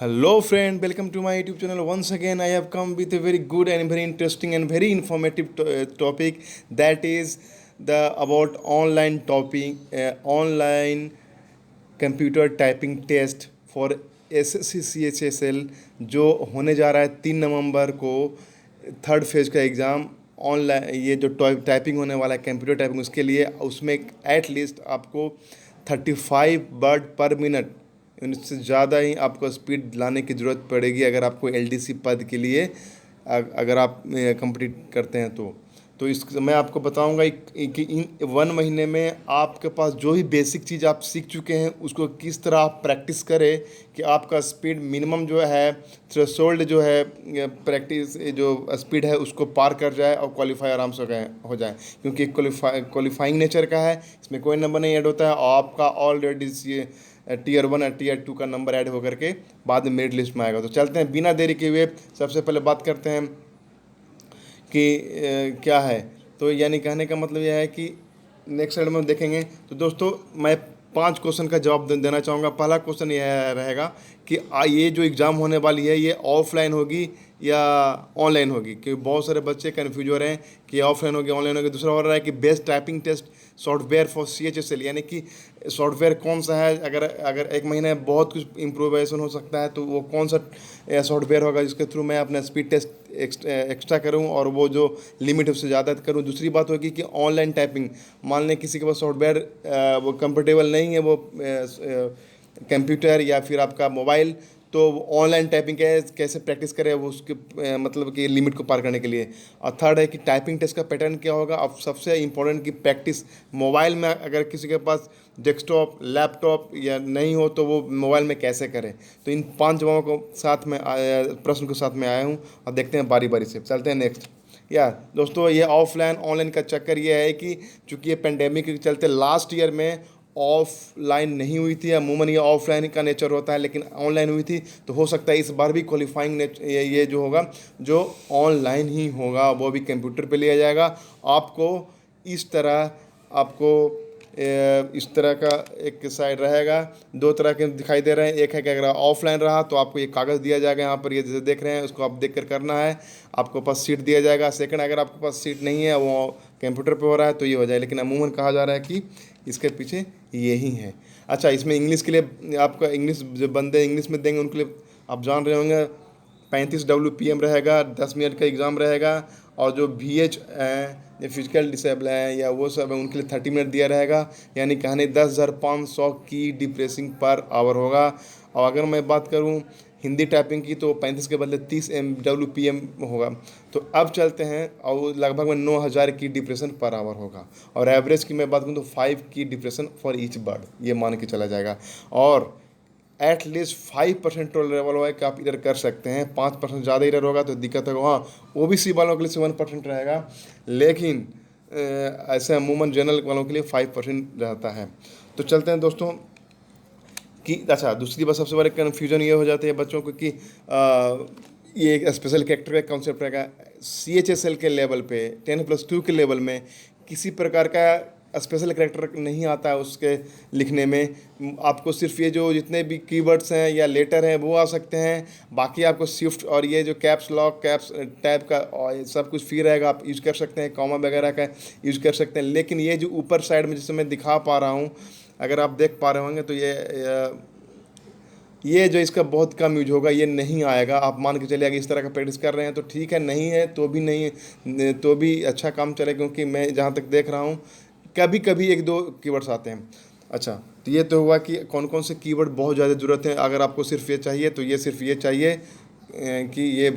Hello, friend. Welcome to my YouTube channel. Once again, I have come with a very good and very interesting and very informative topic, that is the about online topic, online computer typing test for SSC CHSL जो होने जा रहा है 3 नवंबर को, third phase का exam online. ये जो typing होने वाला है कंप्यूटर टाइपिंग, उसके लिए उसमें एट लीस्ट आपको 35 वर्ड पर मिनट, इससे ज़्यादा ही आपको स्पीड लाने की ज़रूरत पड़ेगी अगर आपको एलडीसी पद के लिए अगर आप कंप्लीट करते हैं तो इस मैं आपको बताऊंगा कि इन 1 महीने में आपके पास जो ही बेसिक चीज़ आप सीख चुके हैं उसको किस तरह आप प्रैक्टिस करें कि आपका स्पीड मिनिमम जो है, थ्रेशोल्ड जो है प्रैक्टिस जो स्पीड है उसको पार कर जाए और क्वालिफाई आराम से हो जाए, क्योंकि क्वालिफाइंग नेचर का है। इसमें कोई नंबर नहीं ऐड होता है और आपका ऑलरेडी ये टीयर 1 और टीयर 2 का नंबर ऐड होकर के बाद में मेरिट लिस्ट में आएगा। तो चलते हैं बिना देरी के हुए, सबसे पहले बात करते हैं कि क्या है। तो यानी कहने का मतलब यह है कि नेक्स्ट स्लाइड में देखेंगे। तो दोस्तों मैं 5 क्वेश्चन का जवाब देना चाहूँगा। पहला क्वेश्चन यह रहेगा कि ये जो एग्ज़ाम होने वाली है ये ऑफलाइन होगी या ऑनलाइन होगी, क्योंकि बहुत सारे बच्चे कन्फ्यूज हो रहे हैं कि ऑफलाइन होगी ऑनलाइन होगी। दूसरा हो रहा है कि best typing test software for CHSL, यानी कि सॉफ्टवेयर कौन सा है। अगर अगर 1 महीने में बहुत कुछ इम्प्रोवाइजेशन हो सकता है तो वो कौन सा सॉफ्टवेयर होगा जिसके थ्रू मैं अपना स्पीड टेस्ट एक्स्ट्रा करूं और वो जो लिमिट है उससे ज़्यादा करूं। दूसरी बात होगी कि ऑनलाइन टाइपिंग, मान लें किसी के पास सॉफ्टवेयर वो कंफर्टेबल नहीं है, वो कंप्यूटर या फिर आपका मोबाइल, तो ऑनलाइन टाइपिंग कैसे प्रैक्टिस करें वो उसके मतलब कि लिमिट को पार करने के लिए। और थर्ड है कि टाइपिंग टेस्ट का पैटर्न क्या होगा। अब सबसे इम्पोर्टेंट की प्रैक्टिस मोबाइल में, अगर किसी के पास डेस्कटॉप लैपटॉप या नहीं हो तो वो मोबाइल में कैसे करें। तो इन 5 जवाबों को साथ में प्रश्न के साथ में आया हूँ और देखते हैं बारी बारी से। चलते हैं नेक्स्ट। दोस्तों ये ऑफलाइन ऑनलाइन का चक्कर ये है कि चूँकि ये पेंडेमिक के चलते लास्ट ईयर में ऑफलाइन नहीं हुई थी, अमूमन ये ऑफलाइन का नेचर होता है, लेकिन ऑनलाइन हुई थी। तो हो सकता है इस बार भी क्वालिफाइंग ये जो होगा जो ऑनलाइन ही होगा, वो भी कंप्यूटर पे लिया जाएगा। आपको इस तरह आपको इस तरह का एक साइड रहेगा, 2 तरह के दिखाई दे रहे हैं। एक है कि अगर ऑफलाइन रहा तो आपको ये कागज़ दिया जाएगा, यहाँ पर ये जैसे देख रहे हैं उसको आप देख कर करना है, आपको पास सीट दिया जाएगा। सेकंड, अगर आपके पास सीट नहीं है वो कंप्यूटर पे हो रहा है तो ये हो जाए, लेकिन अमूमन कहा जा रहा है कि इसके पीछे यही है। अच्छा, इसमें इंग्लिश के लिए आपका इंग्लिश जो बंदे इंग्लिश में देंगे उनके लिए आप जान रहे होंगे 35 WPM रहेगा, 10 मिनट का एग्ज़ाम रहेगा। और जो VH हैं, जो फिजिकल डिसेबल हैं या वो सब है, उनके लिए 30 मिनट दिया रहेगा, यानी कहानी 10,500 की डिप्रेसिंग पर आवर होगा। और अगर मैं बात करूं हिंदी टाइपिंग की तो 35 के बदले 30 WPM होगा। तो अब चलते हैं और लगभग में 9,000 की डिप्रेशन पर आवर होगा। और एवरेज की मैं बात करूँ तो 5 की डिप्रेशन फॉर ईच बर्ड, ये मान के चला जाएगा। और एट लीस्ट 5% टॉलरेबल होगा कि आप इधर कर सकते हैं। 5% ज़्यादा इधर होगा तो दिक्कत होगा। हाँ, OBC वालों के लिए 7% रहेगा, लेकिन ऐसे अमूमन जनरल वालों के लिए 5% रहता है। तो चलते हैं दोस्तों कि अच्छा, दूसरी बात सबसे बड़ी कन्फ्यूजन ये हो जाती है बच्चों को कि ये एक स्पेशल कैरेक्टर का कॉन्सेप्ट रहेगा। CHSL के लेवल पे 10+2 के लेवल में किसी प्रकार का स्पेशल कैरेक्टर नहीं आता है उसके लिखने में। आपको सिर्फ ये जो जितने भी कीवर्ड्स हैं या लेटर हैं वो आ सकते हैं, बाकी आपको शिफ्ट और ये जो कैप्स लॉक कैप्स टैब का और सब कुछ फ्री रहेगा, आप यूज़ कर सकते हैं, कॉमा वगैरह का यूज़ कर सकते हैं। लेकिन ये जो ऊपर साइड में जिससे मैं दिखा पा रहा हूँ, अगर आप देख पा रहे होंगे तो ये जो इसका बहुत कम यूज होगा, ये नहीं आएगा। आप मान के चलिए अगर इस तरह का प्रैक्टिस कर रहे हैं तो ठीक है, नहीं है तो भी नहीं तो भी अच्छा काम चले, क्योंकि मैं जहाँ तक देख रहा हूँ कभी कभी 1-2 कीवर्ड्स आते हैं। अच्छा, तो ये तो हुआ कि कौन कौन से कीवर्ड बहुत ज़्यादा ज़रूरत है। अगर आपको सिर्फ ये चाहिए तो ये सिर्फ ये चाहिए कि ये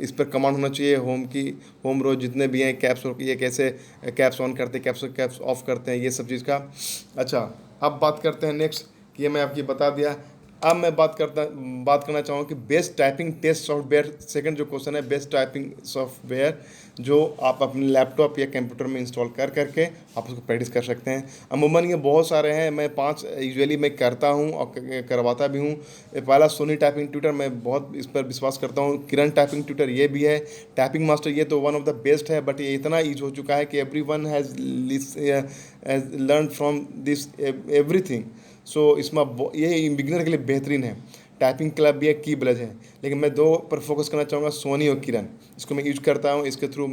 इस पर कमांड होना चाहिए होम रो जितने भी हैं, कैप्स ये कैसे कैप्स ऑन करते हैं, कैप्स ऑफ करते हैं, ये सब चीज़ का। अच्छा, अब बात करते हैं नेक्स्ट कि ये मैं आपकी बता दिया। अब मैं बात करना चाहूँगा कि best typing test software. Second जो क्वेश्चन है, बेस्ट टाइपिंग सॉफ्टवेयर जो आप अपने लैपटॉप या कंप्यूटर में इंस्टॉल करके आप उसको प्रैक्टिस कर सकते हैं। अमूमन ये बहुत सारे हैं, मैं 5 यूजुअली मैं करता हूँ और करवाता भी हूँ। पहला सोनी टाइपिंग ट्यूटर, मैं बहुत इस पर विश्वास करता हूँ। किरण टाइपिंग ट्यूटर ये भी है। टाइपिंग मास्टर ये तो वन ऑफ द बेस्ट है, बट ये इतना यूज हो चुका है कि everyone has learn from this everything. So इसमें ये बिगिनर के लिए बेहतरीन है। टाइपिंग क्लब भी है, की ब्लज है, लेकिन मैं दो पर फोकस करना चाहूँगा, सोनी और किरण। इसको मैं यूज करता हूँ, इसके थ्रू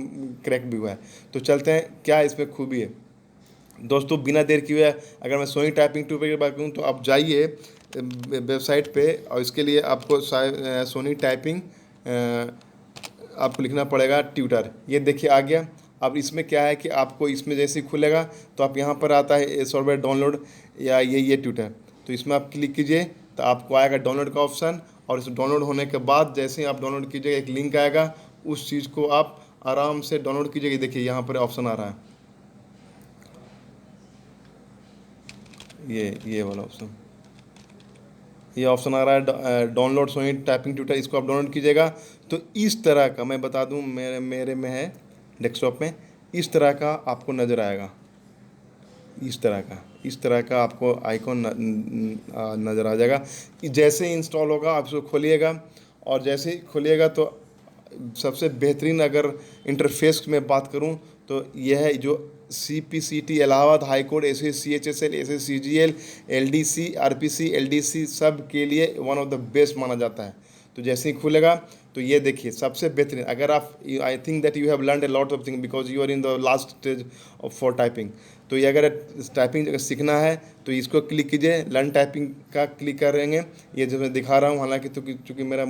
क्रैक भी हुआ है। तो चलते हैं क्या इसमें खूबी है दोस्तों। बिना देर किए अगर मैं सोनी टाइपिंग टूल की बात करूँ तो आप जाइए वेबसाइट पे, और इसके लिए आपको सोनी टाइपिंग आपको लिखना पड़ेगा ट्यूटर। ये देखिए आ गया। अब इसमें क्या है कि आपको इसमें जैसे ही खुलेगा तो आप यहाँ पर आता है सॉफ्टवेयर डाउनलोड या ये ट्यूटर, तो इसमें आप क्लिक कीजिए तो आपको आएगा डाउनलोड का ऑप्शन। और इस डाउनलोड होने के बाद जैसे ही आप डाउनलोड कीजिएगा एक लिंक आएगा, उस चीज़ को आप आराम से डाउनलोड कीजिएगा। देखिए यहाँ पर ऑप्शन आ रहा है, ये वाला ऑप्शन, ये ऑप्शन आ रहा है डाउनलोड सोनी टाइपिंग ट्यूटर। इसको आप डाउनलोड कीजिएगा तो इस तरह का, मैं बता दूं, मेरे में है डेस्कटॉप में, इस तरह का आपको नज़र आएगा। इस तरह का आपको आइकॉन नज़र आ जाएगा। जैसे ही इंस्टॉल होगा आप इसको खोलिएगा, और जैसे ही खोलिएगा तो सबसे बेहतरीन अगर इंटरफेस में बात करूं तो यह है जो CPCT Allahabad high court, SSCHSL, SSCGL, LDC, RPC, LDC सब के लिए वन ऑफ द बेस्ट माना जाता है। तो जैसे ही खुलेगा तो ये देखिए सबसे बेहतरीन, अगर आप, I think that you have learned a lot of thing because you are in the last stage of for typing. तो ये अगर टाइपिंग अगर सीखना है तो इसको क्लिक कीजिए, लर्न टाइपिंग का क्लिक करेंगे। ये जो मैं दिखा रहा हूँ, हालांकि चूँकि मेरा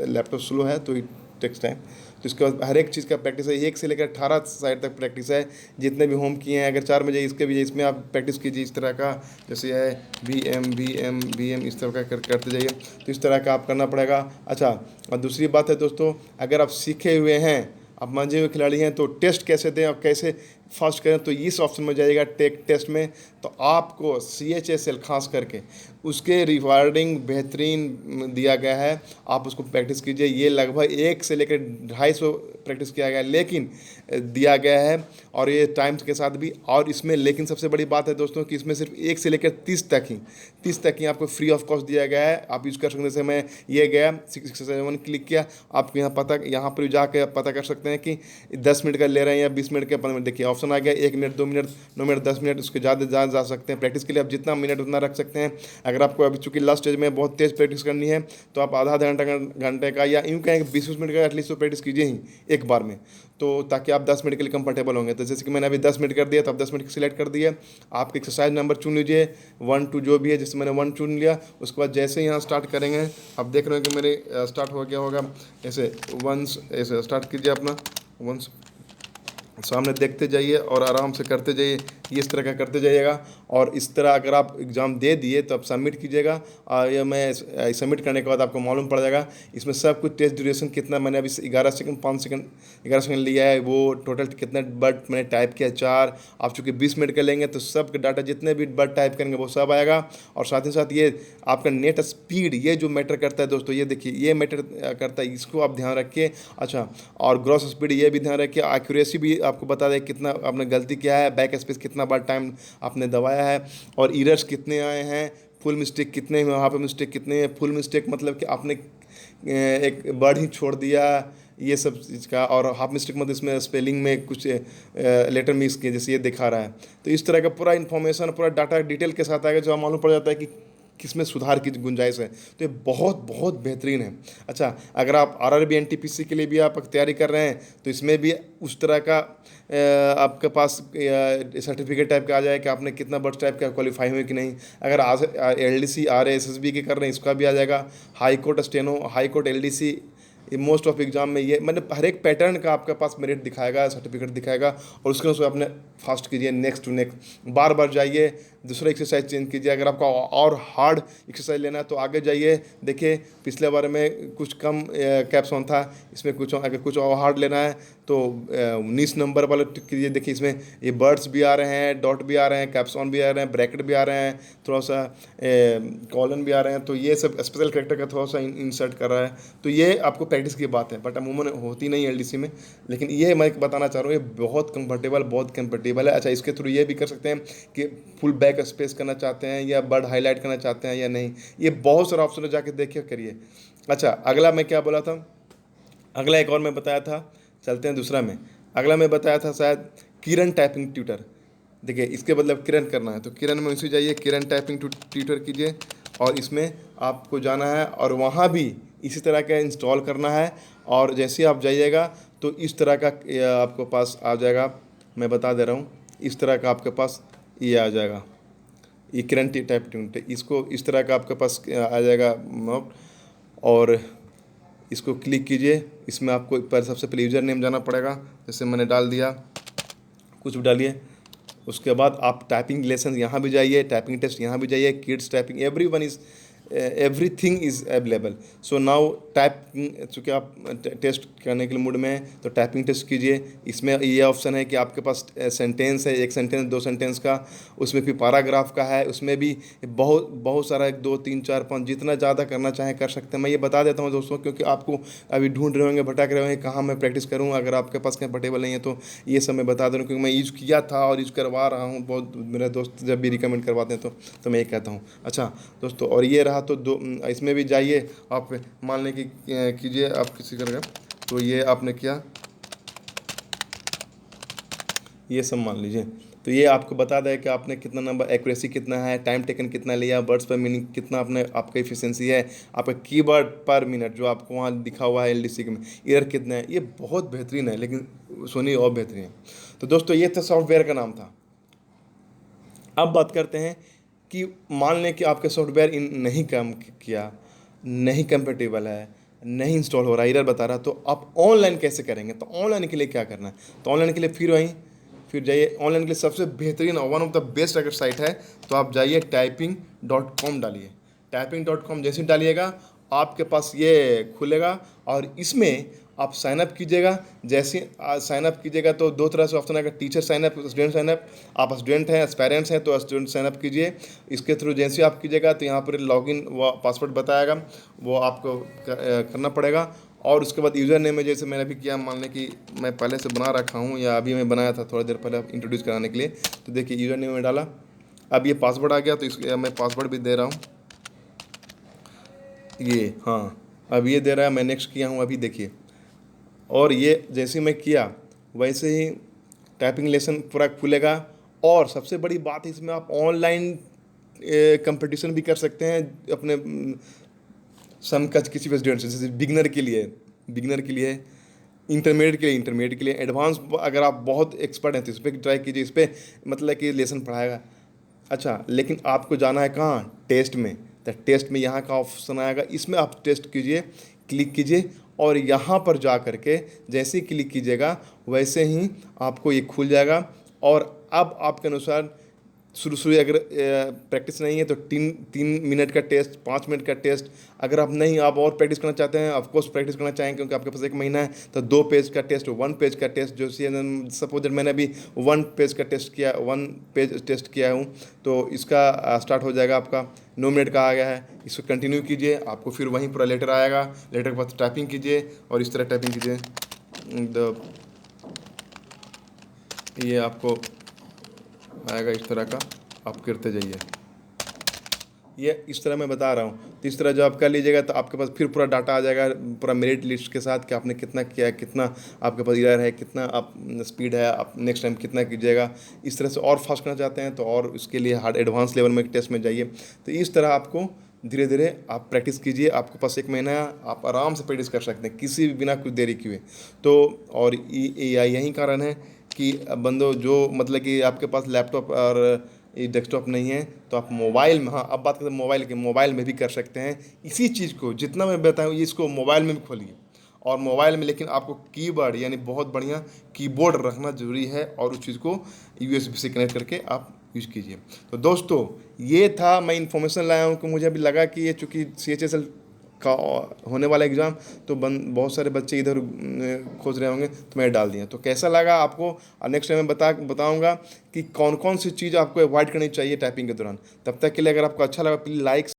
लैपटॉप स्लो है तो टेक्स्ट टाइम, तो इसके बाद हर एक चीज़ का प्रैक्टिस है, 1 से लेकर 18 साइड तक प्रैक्टिस है, जितने भी होम किए हैं। अगर 4 बजे इसके भी, इसमें आप प्रैक्टिस कीजिए इस तरह का, जैसे है BM इस तरह का करते जाइए, तो इस तरह का आप करना पड़ेगा। अच्छा, और दूसरी बात है दोस्तों, अगर आप सीखे हुए हैं, आप मंझे हुए खिलाड़ी हैं, तो टेस्ट कैसे दें और कैसे फास्ट करें, तो इस ऑप्शन में जाइएगा टेक टेस्ट में, तो आपको CHSL खास करके उसके रिवार्डिंग बेहतरीन दिया गया है। आप उसको प्रैक्टिस कीजिए। ये लगभग 1 से लेकर 250 प्रैक्टिस किया गया है, लेकिन दिया गया है, और ये टाइम्स के साथ भी। और इसमें लेकिन सबसे बड़ी बात है दोस्तों कि इसमें सिर्फ 1 से लेकर 30 तक ही आपको फ्री ऑफ कॉस्ट दिया गया है। आप यूज़ कर सकते हैं। जैसे मैं ये गया 667 क्लिक किया, आप यहाँ पर जाकर पता कर सकते हैं कि 10 मिनट का ले रहे हैं या 20 मिनट का 15 मिनट। देखिए ऑप्शन आ गया 1 मिनट, 2 मिनट, 9 मिनट, 10 मिनट, उसके ज़्यादा जा सकते हैं। प्रैक्टिस के लिए आप जितना मिनट उतना रख सकते हैं। अगर आपको अभी चूँकि लास्ट स्टेज में बहुत तेज़ प्रैक्टिस करनी है तो आप आधा घंटे का या यूँ कहें 20 मिनट का एटलीस्ट तो प्रैक्टिस कीजिए ही एक बार में, तो ताकि आप 10 मिनट के लिए कंफर्टेबल होंगे। तो जैसे कि मैंने अभी 10 मिनट कर दिया, तो आप 10 मिनट सिलेक्ट कर दिए। आप एक्सरसाइज नंबर चुन लीजिए 1 2 जो भी है, जैसे मैंने 1 चुन लिया। उसके बाद जैसे ही यहाँ स्टार्ट करेंगे, आप देख रहे हो कि मेरे स्टार्ट हो गया होगा। ऐसे वंस ऐसे स्टार्ट कीजिए अपना, वंस सामने देखते जाइए और आराम से करते जाइए, ये इस तरह का करते जाइएगा। और इस तरह अगर आप एग्ज़ाम दे दिए तो आप सबमिट कीजिएगा, और ये मैं सबमिट करने के बाद आपको मालूम पड़ जाएगा इसमें सब कुछ। टेस्ट ड्यूरेशन कितना, मैंने अभी 11 सेकंड 5 सेकंड 11 सेकंड लिया है, वो टोटल कितना वर्ड मैंने टाइप किया 4। आप चूँकि 20 मिनट का लेंगे तो सब डाटा जितने भी वर्ड टाइप करेंगे वो सब आएगा। और साथ ही साथ ये आपका नेट स्पीड, ये जो मैटर करता है दोस्तों, ये देखिए ये मैटर करता है, इसको आप ध्यान रखिए। अच्छा, और ग्रॉस स्पीड ये भी ध्यान रखिए। एक्यूरेसी भी आपको बता दें कितना आपने गलती किया है, बैक स्पेस कितना बार टाइम आपने दबाया है, और इरर्स कितने आए हैं, फुल मिस्टेक कितने हैं, वहाँ पे मिस्टेक कितने हैं। फुल मिस्टेक मतलब कि आपने एक वर्ड ही छोड़ दिया, ये सब चीज़ का। और हाफ मिस्टेक मतलब इसमें स्पेलिंग में कुछ लेटर मिस किए, जैसे ये दिखा रहा है। तो इस तरह का पूरा इन्फॉर्मेशन, पूरा डाटा डिटेल के साथ आएगा, जो आप मालूम पड़ जाता है कि किसमें सुधार की गुंजाइश है। तो ये बहुत बहुत बेहतरीन है। अच्छा, अगर आप RRB NTPC के लिए भी आप तैयारी कर रहे हैं तो इसमें भी उस तरह का आपके पास सर्टिफिकेट टाइप का आ जाए कि आपने कितना बर्ड्स टाइप का क्वालिफाई हुए कि नहीं। अगर LDC RA SSB के कर रहे हैं, इसका भी आ जाएगा। High court steno, high court LDC, most of exam में ये मतलब हर एक पैटर्न का आपके पास मेरिट दिखाएगा, सर्टिफिकेट दिखाएगा। और उसके उसको अपने फास्ट कीजिए, नेक्स्ट टू नेक्स्ट, बार बार जाइए, दूसरा एक्सरसाइज चेंज कीजिए। अगर आपको और हार्ड एक्सरसाइज लेना है तो आगे जाइए। देखिए पिछले बार में कुछ कम कैप्सन था, इसमें कुछ अगर कुछ और हार्ड लेना है तो 19 नंबर वाले कीजिए। देखिए इसमें ये बर्ड्स भी आ रहे हैं, डॉट भी आ रहे हैं, कैप्सन भी आ रहे हैं, ब्रैकेट भी आ रहे हैं, थोड़ा सा कॉलन भी आ रहे हैं। तो ये सब स्पेशल कैरेक्टर का थोड़ा सा इंसर्ट कर रहा है। तो ये आपको प्रैक्टिस की बात है, बट अमूमन होती नहीं LDC में, लेकिन ये मैं बताना चाह रहा हूँ, ये बहुत कंफर्टेबल है। अच्छा, इसके थ्रू ये भी कर सकते हैं कि फुल बैक स्पेस करना चाहते हैं या बर्ड हाईलाइट करना चाहते हैं या नहीं, ये बहुत सारा ऑप्शन है, जाके देखिए करिए। अच्छा, अगला मैं क्या बोला था, अगला एक और मैं बताया था, चलते हैं दूसरा में। अगला मैं बताया था शायद किरण टाइपिंग ट्यूटर। देखिए इसके मतलब किरण करना है तो किरण में उसी जाइए, किरण टाइपिंग ट्यूटर कीजिए, और इसमें आपको जाना है और वहाँ भी इसी तरह का इंस्टॉल करना है। और जैसे आप जाइएगा तो इस तरह का आपको पास आ जाएगा, मैं बता दे रहा हूँ, इस तरह का आपके पास ये आ जाएगा, ये करंट टाइप ट्यून, इसको इस तरह का आपके पास आ जाएगा मॉक। और इसको क्लिक कीजिए। इसमें आपको पर सबसे पहले यूज़र नेम जाना पड़ेगा, जैसे मैंने डाल दिया, कुछ भी डालिए। उसके बाद आप टाइपिंग लेसन यहाँ भी जाइए, टाइपिंग टेस्ट यहाँ भी जाइए, kids typing, everything is available. So now typing, चूँकि आप टेस्ट करने के लिए मूड में हैं तो टाइपिंग टेस्ट कीजिए। इसमें ये ऑप्शन है कि आपके पास सेंटेंस है, एक सेंटेंस, दो सेंटेंस का, उसमें फिर पैराग्राफ का है, उसमें भी बहुत बहुत सारा, 1 2 3 4 5 जितना ज़्यादा करना चाहें कर सकते हैं। मैं ये बता देता हूँ दोस्तों, क्योंकि आपको अभी ढूंढ रहे होंगे, भटक रहे होंगे कहाँ मैं प्रैक्टिस करूँ। अगर आपके पास कंफर्टेबल नहीं है तो ये सब मैं बता दे रहा हूँ, क्योंकि मैं यूज़ किया था और यूज़ करवा रहा हूँ। बहुत मेरे दोस्त जब भी रिकमेंड करवाते हैं तो मैं ये कहता हूँ। अच्छा दोस्तों, और ये रहा तो दो, इसमें भी जाइए आप, मान लें कि कीजिए आप किसी का, तो ये आपने किया, ये सब मान लीजिए, तो ये आपको बता दें कि आपने कितना नंबर, एक्यूरेसी कितना है, टाइम टेकन कितना लिया, वर्ड्स पर मीनिंग कितना, आपने आपका इफिशिएंसी है, आपका कीवर्ड पर मिनट जो आपको वहाँ दिखा हुआ है एलडीसी में, एरर कितना है। ये बहुत बेहतरीन है, लेकिन सोनी और बेहतरीन है। तो दोस्तों ये तो सॉफ्टवेयर का नाम था। अब बात करते हैं कि मान लें कि आपके सॉफ्टवेयर इन नहीं काम किया, नहीं कंपेटेबल है, नहीं इंस्टॉल हो रहा, एरर बता रहा, तो आप ऑनलाइन कैसे करेंगे। तो ऑनलाइन के लिए क्या करना है, तो ऑनलाइन के लिए फिर जाइए। ऑनलाइन के लिए सबसे बेहतरीन, वन ऑफ द बेस्ट अगर साइट है तो आप जाइए typing.com डालिए। typing.com जैसे ही डालिएगा आपके पास ये खुलेगा, और इसमें आप साइन अप कीजिएगा। जैसे साइन अप कीजिएगा तो दो तरह से ऑप्शन आएगा, teacher sign up, student sign up. आप स्टूडेंट हैं, पेरेंट्स हैं तो स्टूडेंट साइन अप कीजिए। इसके थ्रू जैसे आप कीजिएगा तो यहाँ पर लॉगिन व पासवर्ड बताएगा, वो आपको करना पड़ेगा। और उसके बाद यूज़र नेम में, जैसे मैंने अभी किया, मान लें कि मैं पहले से बना रखा हूँ या अभी मैं बनाया था थोड़ी देर पहले इंट्रोड्यूस कराने के लिए, तो देखिए यूज़र नेम में डाला, अब ये पासवर्ड आ गया, तो इसके मैं पासवर्ड भी दे रहा हूँ, ये हाँ, अब ये दे रहा है, मैं नेक्स्ट किया हूँ अभी, देखिए। और ये जैसे मैं किया वैसे ही टाइपिंग लेसन पूरा खुलेगा। और सबसे बड़ी बात, इसमें आप ऑनलाइन कंपटीशन भी कर सकते हैं अपने समकक्ष किसी भी स्टूडेंट से। जैसे बिगनर के लिए, इंटरमीडिएट के लिए, एडवांस अगर आप बहुत एक्सपर्ट हैं तो इस पर ट्राई कीजिए, इस पर मतलब कि लेसन पढ़ाएगा। अच्छा, लेकिन आपको जाना है कहाँ, टेस्ट में। तो टेस्ट में यहाँ का ऑप्शन आएगा, इसमें आप टेस्ट कीजिए, क्लिक कीजिए, और यहाँ पर जा करके जैसे ही क्लिक कीजिएगा वैसे ही आपको ये खुल जाएगा। और अब आपके अनुसार शुरू अगर प्रैक्टिस नहीं है तो 3 मिनट का टेस्ट, 5 मिनट का टेस्ट। अगर आप नहीं, आप और प्रैक्टिस करना चाहते हैं, ऑफकोर्स प्रैक्टिस करना चाहेंगे क्योंकि आपके पास 1 महीना है, तो 2 पेज का टेस्ट, 1 पेज का टेस्ट, जो सपोज मैंने अभी 1 पेज का टेस्ट किया, 1 पेज टेस्ट किया हूँ, तो इसका स्टार्ट हो जाएगा आपका 9 मिनट का आ गया है। इसको कंटिन्यू कीजिए, आपको फिर वहीं पूरा लेटर आएगा, लेटर के बाद टाइपिंग कीजिए और इस तरह टाइपिंग कीजिए। ये आपको आएगा इस तरह का, आप करते जाइए। ये इस तरह मैं बता रहा हूँ, तो इस तरह जब आप कर लीजिएगा तो आपके पास फिर पूरा डाटा आ जाएगा, पूरा मेरिट लिस्ट के साथ कि आपने कितना किया है, कितना आपके पास एरर है, कितना आप स्पीड है, आप नेक्स्ट टाइम कितना कीजिएगा। इस तरह से और फास्ट करना चाहते हैं तो और उसके लिए हार्ड एडवांस लेवल में टेस्ट में जाइए। तो इस तरह आपको धीरे धीरे आप प्रैक्टिस कीजिए। आपके पास 1 महीना है, आप आराम से प्रैक्टिस कर सकते हैं किसी भी बिना कुछ देरी किए। तो और यही कारण है कि बंदो जो मतलब कि आपके पास लैपटॉप और ये डेस्कटॉप नहीं है तो आप मोबाइल में, हाँ अब बात करते हैं मोबाइल के, मोबाइल में भी कर सकते हैं इसी चीज़ को। जितना मैं बताऊँ इसको मोबाइल में भी खोलिए, और मोबाइल में लेकिन आपको कीबोर्ड यानी बहुत बढ़िया कीबोर्ड रखना ज़रूरी है, और उस चीज़ को यूएसबी से कनेक्ट करके आप यूज़ कीजिए। तो दोस्तों ये था, मैं इन्फॉर्मेशन लाया हूँ कि मुझे अभी लगा कि ये चूँकि CHSL का होने वाला एग्ज़ाम, तो बहुत सारे बच्चे इधर खोज रहे होंगे तो मैं डाल दिया। तो कैसा लगा आपको, नेक्स्ट टाइम मैं बताऊंगा कि कौन कौन सी चीज़ आपको अवॉइड करनी चाहिए टाइपिंग के दौरान। तब तक के लिए अगर आपको अच्छा लगा प्लीज़ लाइक